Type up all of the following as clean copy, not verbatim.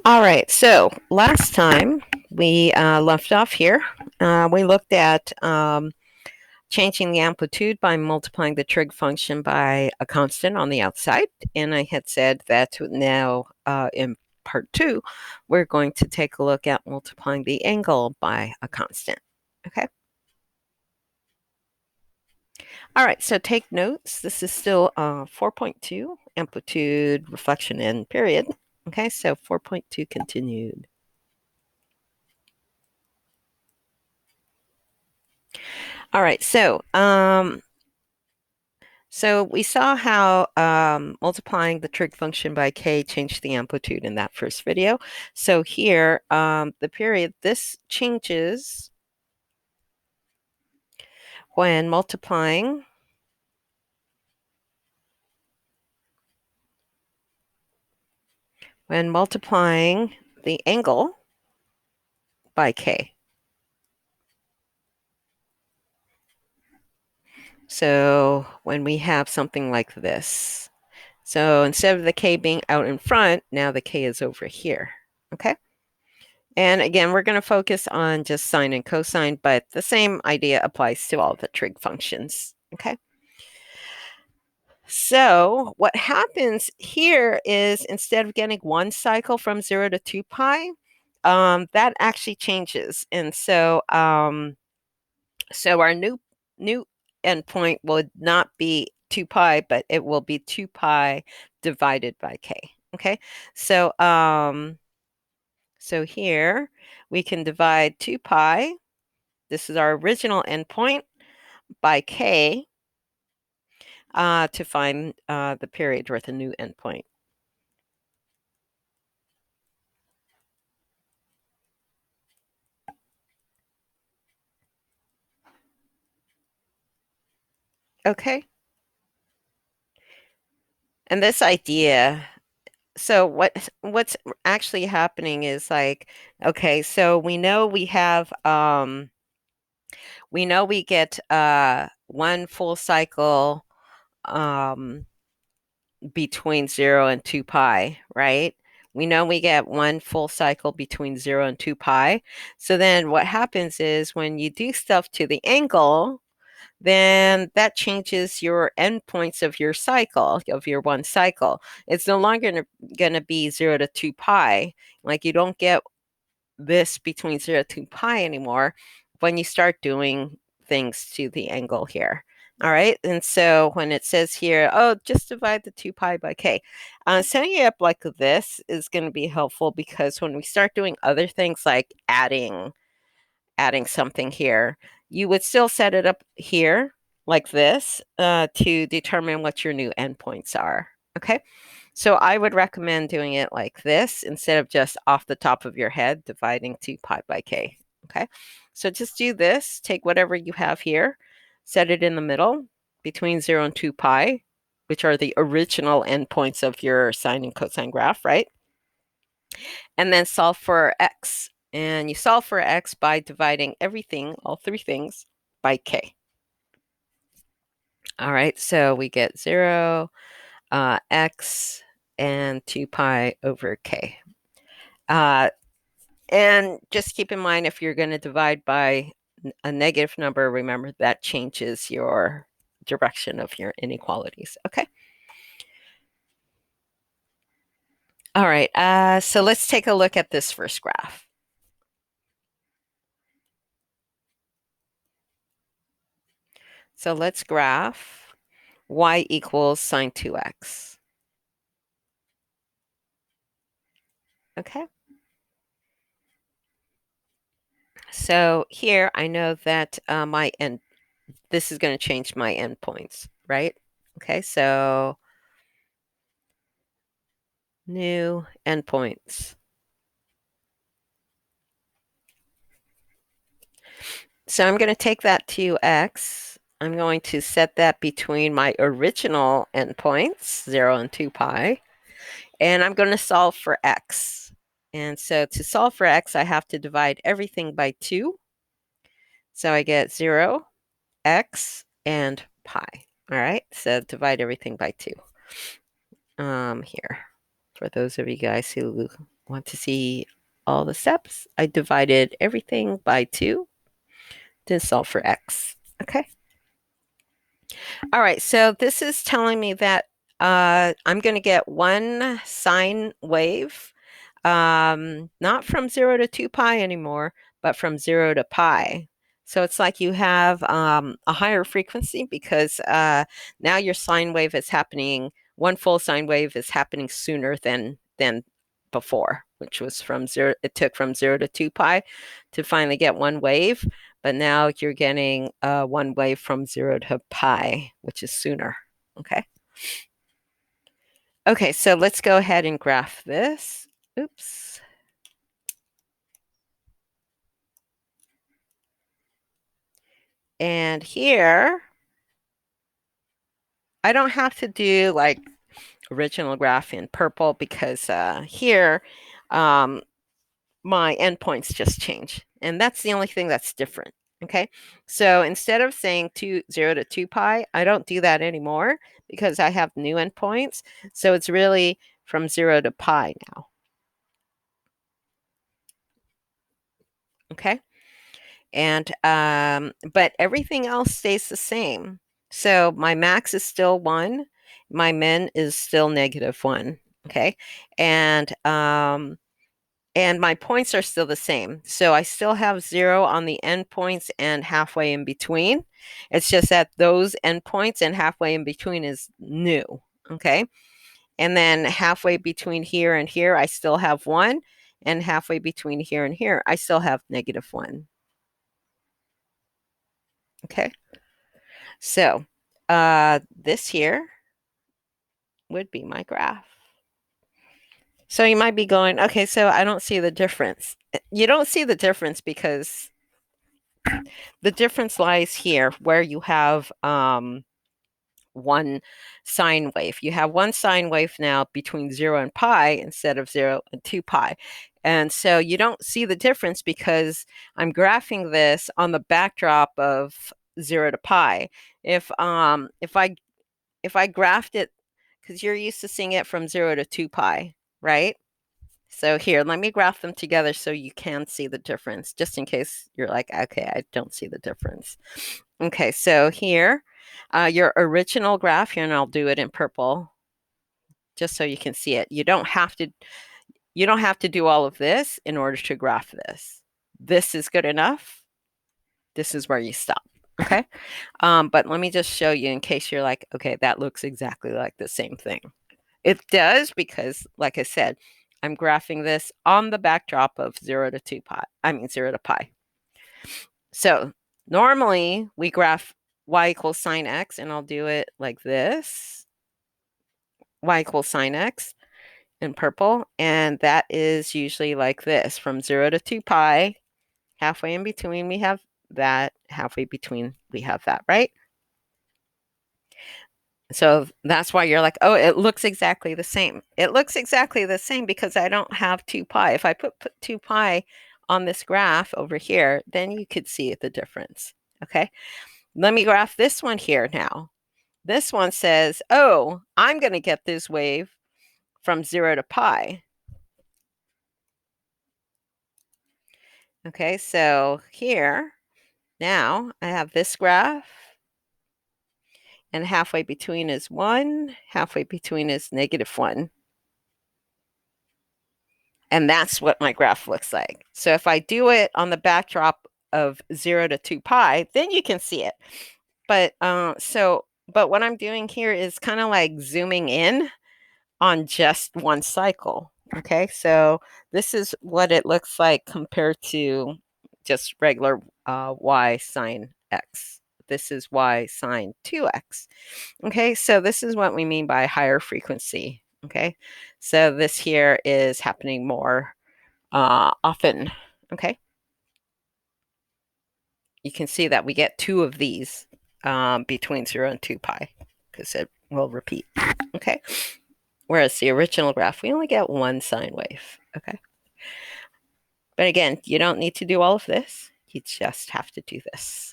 All right, so last time we left off here, we looked at changing the amplitude by multiplying the trig function by a constant on the outside. And I had said that now in part two, we're going to take a look at multiplying the angle by a constant. Okay. All right, so take notes. This is still 4.2, amplitude, reflection, and period. Okay, so 4.2 continued. All right, so we saw how multiplying the trig function by k changed the amplitude in that first video. So here, the period, this changes when multiplying the angle by k. So when we have something like this, so instead of the k being out in front, now the k is over here, okay? And again, we're going to focus on just sine and cosine, but the same idea applies to all the trig functions, okay? So what happens here is instead of getting one cycle from 0 to 2 pi, that actually changes. And so our new endpoint would not be 2 pi, but it will be 2 pi divided by k. Okay, so so here we can divide 2 pi. This is our original endpoint by k to find the period with a new endpoint. Okay. And this idea, so what's actually happening is like, okay, so we know we have we know we get one full cycle between 0 and 2 pi, right? We know we get one full cycle between 0 and 2 pi. So then what happens is when you do stuff to the angle, then that changes your endpoints of your cycle, of your one cycle. It's no longer going to be 0 to 2 pi. Like you don't get this between 0 to 2 pi anymore when you start doing things to the angle here. All right. And so when it says here, oh, just divide the 2 pi by k, setting it up like this is going to be helpful because when we start doing other things like adding something here, you would still set it up here like this to determine what your new endpoints are. Okay. So I would recommend doing it like this instead of just off the top of your head dividing 2 pi by k. Okay. So just do this. Take whatever you have here, set it in the middle between 0 and 2 pi, which are the original endpoints of your sine and cosine graph, right? And then solve for x. And you solve for x by dividing everything, all three things, by k. All right, so we get 0, x, and 2 pi over k. And just keep in mind, if you're going to divide by a negative number, remember that changes your direction of your inequalities. Okay. All right, so let's take a look at this first graph. So let's graph y equals sine 2x. Okay. So here I know that this is going to change my endpoints, right? Okay, so new endpoints. So I'm going to take that 2x. I'm going to set that between my original endpoints, 0 and 2 pi, and I'm going to solve for x. And so to solve for x, I have to divide everything by 2. So I get 0, x, and pi. All right, so divide everything by 2 here. For those of you guys who want to see all the steps, I divided everything by 2 to solve for x. Okay. All right, so this is telling me that I'm going to get one sine wave, not from 0 to 2 pi anymore, but from 0 to pi. So it's like you have a higher frequency because now your sine wave is happening, one full sine wave is happening sooner than before, which was from 0, it took from 0 to 2 pi to finally get one wave. But now you're getting one wave from 0 to pi, which is sooner. Okay. Okay, so let's go ahead and graph this. Oops. And here, I don't have to do like original graph in purple because here, my endpoints just change. And that's the only thing that's different. Okay, so instead of saying 0 to 2 pi, I don't do that anymore because I have new endpoints. So it's really from 0 to pi now. Okay, and but everything else stays the same. So my max is still 1, my min is still -1. Okay, and my points are still the same. So I still have 0 on the endpoints and halfway in between. It's just that those endpoints and halfway in between is new. Okay. And then halfway between here and here, I still have 1. And halfway between here and here, I still have -1. Okay. So this here would be my graph. So you might be going, okay, so I don't see the difference. You don't see the difference because the difference lies here where you have one sine wave. You have one sine wave now between 0 and pi instead of 0 and 2 pi. And so you don't see the difference because I'm graphing this on the backdrop of 0 to pi. If I graphed it, because you're used to seeing it from 0 to 2 pi, right? So here, let me graph them together so you can see the difference, just in case you're like, okay, I don't see the difference. Okay, so here, your original graph here, and I'll do it in purple, just so you can see it. You don't have to do all of this in order to graph this. This is good enough. This is where you stop. Okay, but let me just show you in case you're like, okay, that looks exactly like the same thing. It does because, like I said, I'm graphing this on the backdrop of 0 to 2 pi. I mean 0 to pi. So normally we graph y equals sine x, and I'll do it like this. Y equals sine x in purple, and that is usually like this. From 0 to 2 pi, halfway in between we have that, halfway between we have that, right? So that's why you're like, oh, it looks exactly the same. It looks exactly the same because I don't have 2 pi. If I put 2 pi on this graph over here, then you could see the difference. Okay, let me graph this one here now. This one says, oh, I'm going to get this wave from 0 to pi. Okay, so here, now I have this graph, and halfway between is 1, halfway between is -1. And that's what my graph looks like. So if I do it on the backdrop of 0 to 2 pi, then you can see it. But but what I'm doing here is kind of like zooming in on just one cycle. Okay, so this is what it looks like compared to just regular y sine x. This is y sine 2x. Okay, so this is what we mean by higher frequency. Okay, so this here is happening more often. Okay, you can see that we get 2 of these between 0 and 2 pi because it will repeat. Okay, whereas the original graph, we only get one sine wave. Okay, but again, you don't need to do all of this. You just have to do this.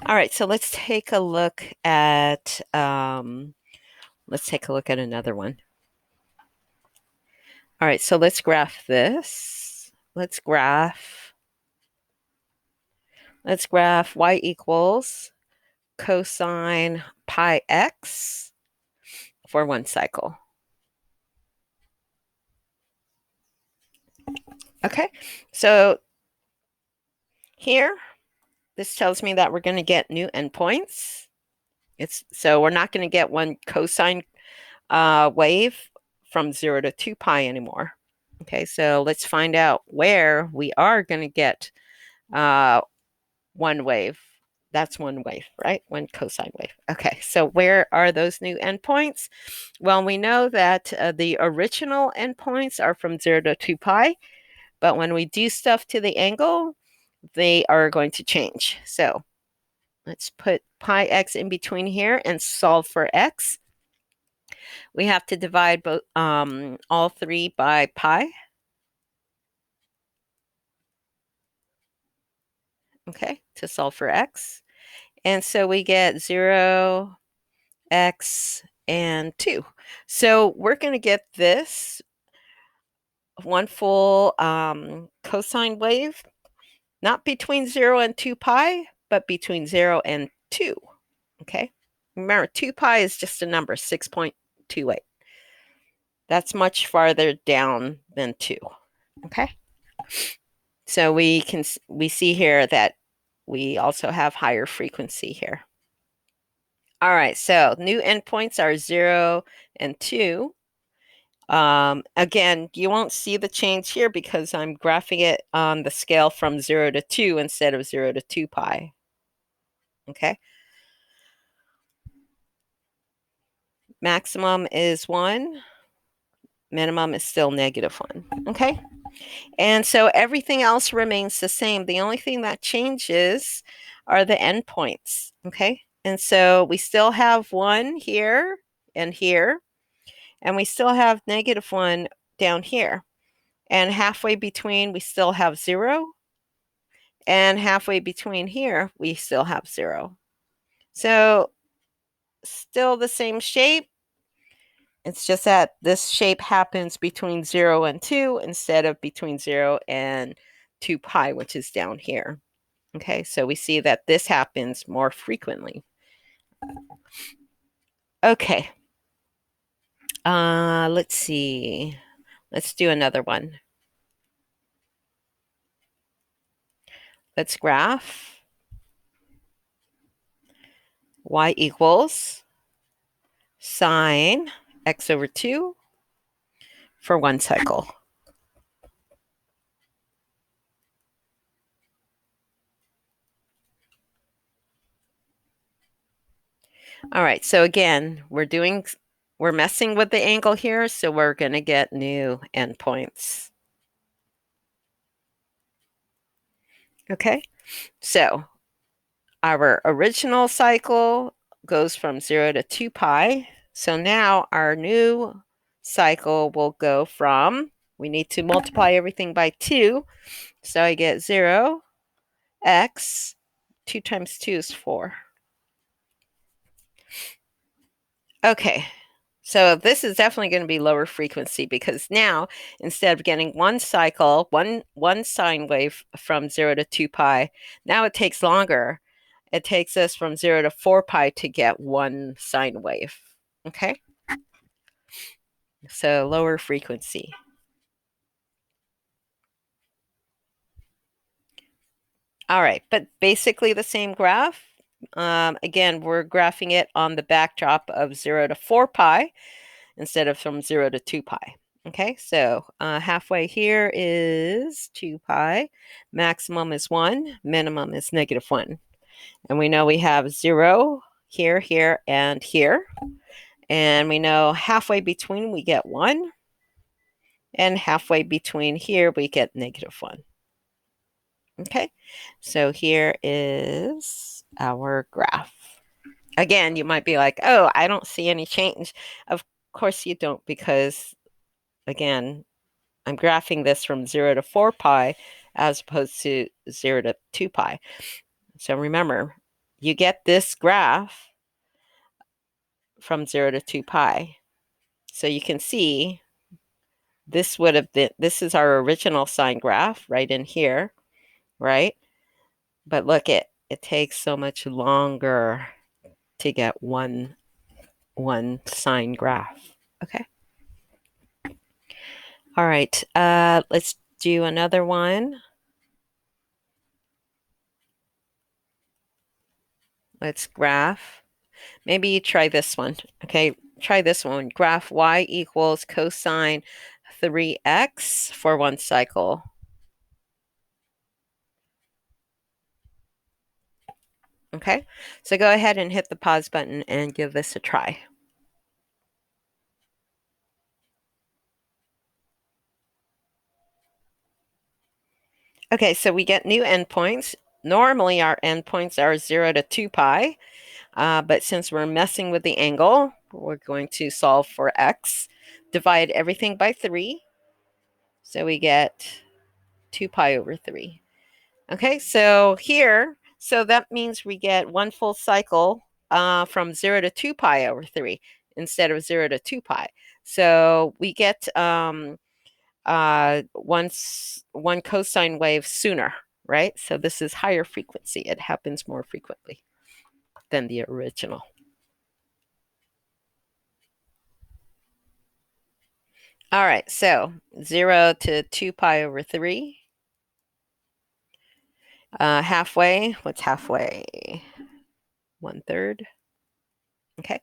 All right, so let's take a look at another one. All right, so let's graph this. Let's graph y equals cosine pi x for one cycle. Okay, so here, this tells me that we're going to get new endpoints. So we're not going to get one cosine wave from 0 to 2 pi anymore. Okay, so let's find out where we are going to get one wave. That's one wave, right? One cosine wave. Okay, so where are those new endpoints? Well, we know that the original endpoints are from 0 to 2 pi, but when we do stuff to the angle, they are going to change. So let's put pi x in between here and solve for x. We have to divide both all three by pi. Okay, to solve for x. And so we get 0, x, and 2. So we're going to get this one full cosine wave, not between 0 and 2 pi, but between 0 and 2. Okay, remember 2 pi is just a number, 6.28. That's much farther down than 2. Okay, so we see here that we also have higher frequency here. All right, so new endpoints are 0 and 2. Again, you won't see the change here because I'm graphing it on the scale from 0 to 2 instead of 0 to 2 pi. Okay. Maximum is 1. Minimum is still -1. Okay. And so everything else remains the same. The only thing that changes are the endpoints. Okay. And so we still have 1 here and here, and we still have -1 down here. And halfway between, we still have 0. And halfway between here, we still have 0. So still the same shape. It's just that this shape happens between 0 and 2 instead of between 0 and 2 pi, which is down here. Okay, so we see that this happens more frequently. Okay, let's see. Let's do another one. Let's graph y equals sine x over 2 for one cycle. All right, so again, we're messing with the angle here, so we're going to get new endpoints. Okay, so our original cycle goes from 0 to 2 pi. So now our new cycle will go from, we need to multiply everything by 2. So I get 0, x, 2 times 2 is 4. Okay, so this is definitely going to be lower frequency because now instead of getting one cycle, one sine wave from 0 to 2 pi, now it takes longer. It takes us from 0 to 4 pi to get one sine wave. Okay, so lower frequency. All right, but basically the same graph. Again, we're graphing it on the backdrop of 0 to 4 pi instead of from 0 to 2 pi. Okay, so halfway here is 2 pi. Maximum is 1. Minimum is -1. And we know we have 0 here, here, and here. And we know halfway between we get 1. And halfway between here we get -1. Okay, so here is our graph. Again, you might be like, oh, I don't see any change. Of course you don't, because again, I'm graphing this from 0 to 4 pi as opposed to 0 to 2 pi. So remember, you get this graph from 0 to 2 pi. So you can see this would have been, this is our original sine graph right in here, right? But look, it takes so much longer to get one sine graph. Okay. All right. Let's do another one. Let's graph. Maybe you try this one. Okay. Try this one. Graph y equals cosine 3x for one cycle. Okay. So go ahead and hit the pause button and give this a try. Okay, so we get new endpoints. Normally our endpoints are 0 to 2 pi, but since we're messing with the angle, we're going to solve for x. Divide everything by 3, so we get 2 pi over 3. Okay, so here, so that means we get one full cycle from 0 to 2 pi over 3 instead of 0 to 2 pi. So we get one cosine wave sooner, right? So this is higher frequency. It happens more frequently than the original. All right, so 0 to 2 pi over 3. Halfway, what's halfway? 1/3. Okay.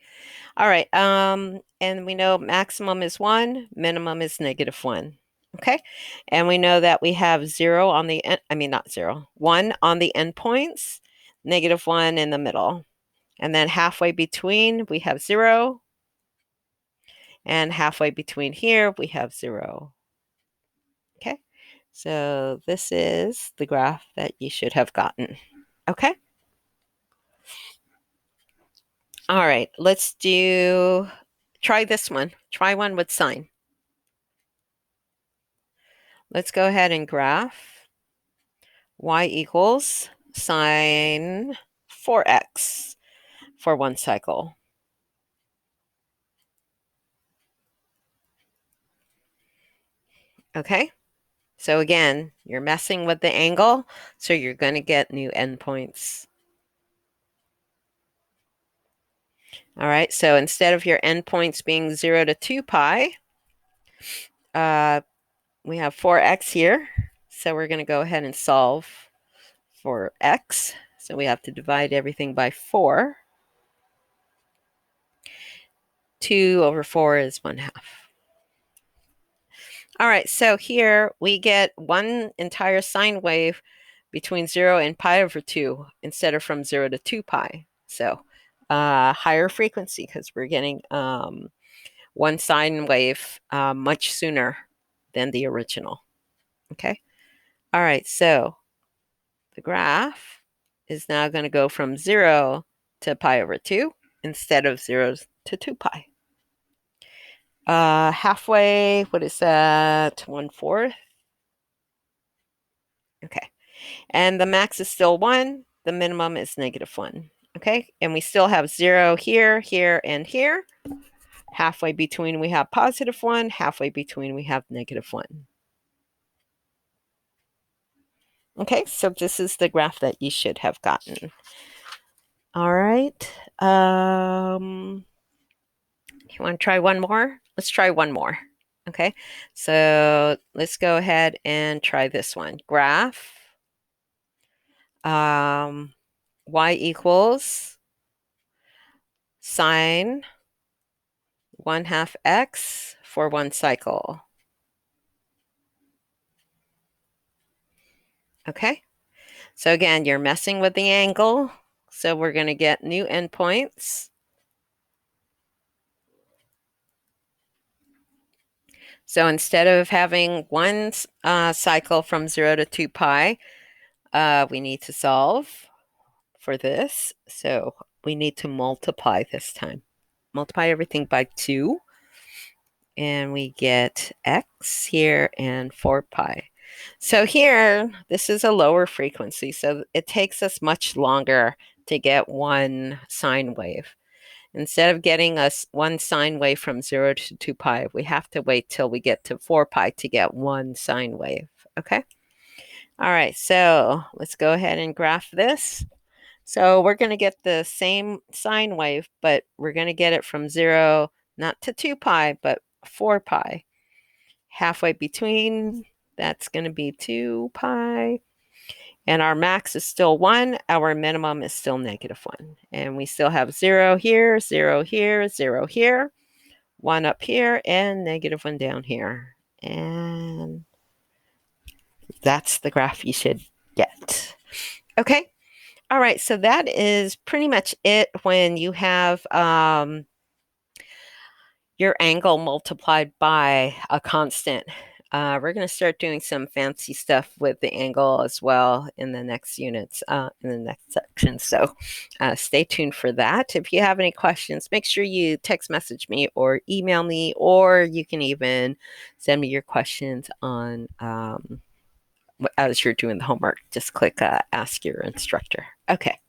All right. And we know maximum is 1, minimum is -1. Okay. And we know that we have 0 on the end, I mean, not 0, 1 on the endpoints, -1 in the middle. And then halfway between, we have 0. And halfway between here, we have 0. Okay. So this is the graph that you should have gotten. Okay. All right. Try this one. Try one with sine. Let's go ahead and graph y equals sine 4x for one cycle. Okay, so again, you're messing with the angle, so you're going to get new endpoints. All right, so instead of your endpoints being 0 to 2 pi, we have 4x here. So we're going to go ahead and solve for x. So we have to divide everything by 4. 2 over 4 is 1/2. All right, so here we get one entire sine wave between 0 and pi over 2 instead of from 0 to 2 pi. So higher frequency because we're getting one sine wave much sooner than the original. Okay. All right, so the graph is now going to go from 0 to pi over 2 instead of 0 to 2 pi. Halfway, what is that? 1/4. Okay. And the max is still 1. The minimum is -1. Okay. And we still have 0 here, here, and here. Halfway between we have +1. Halfway between we have -1. Okay. So this is the graph that you should have gotten. All right. You want to try one more? Let's try one more. Okay. So let's go ahead and try this one. Graph y equals sine 1/2 x for one cycle. Okay. So again, you're messing with the angle. So we're going to get new endpoints. So instead of having one cycle from 0 to 2 pi, we need to solve for this. So we need to multiply this time. Multiply everything by 2. And we get x here and 4 pi. So here, this is a lower frequency. So it takes us much longer to get one sine wave. Instead of getting us one sine wave from 0 to 2 pi, we have to wait till we get to 4 pi to get one sine wave, okay? All right, so let's go ahead and graph this. So we're going to get the same sine wave, but we're going to get it from 0, not to 2 pi, but 4 pi. Halfway between, that's going to be 2 pi. And our max is still 1. Our minimum is still -1. And we still have 0 here, 0 here, 0 here, 1 up here, and -1 down here. And that's the graph you should get. Okay. All right. So that is pretty much it when you have your angle multiplied by a constant. We're going to start doing some fancy stuff with the angle as well in the next units, in the next section. So stay tuned for that. If you have any questions, make sure you text message me or email me, or you can even send me your questions on as you're doing the homework. Just click ask your instructor. Okay.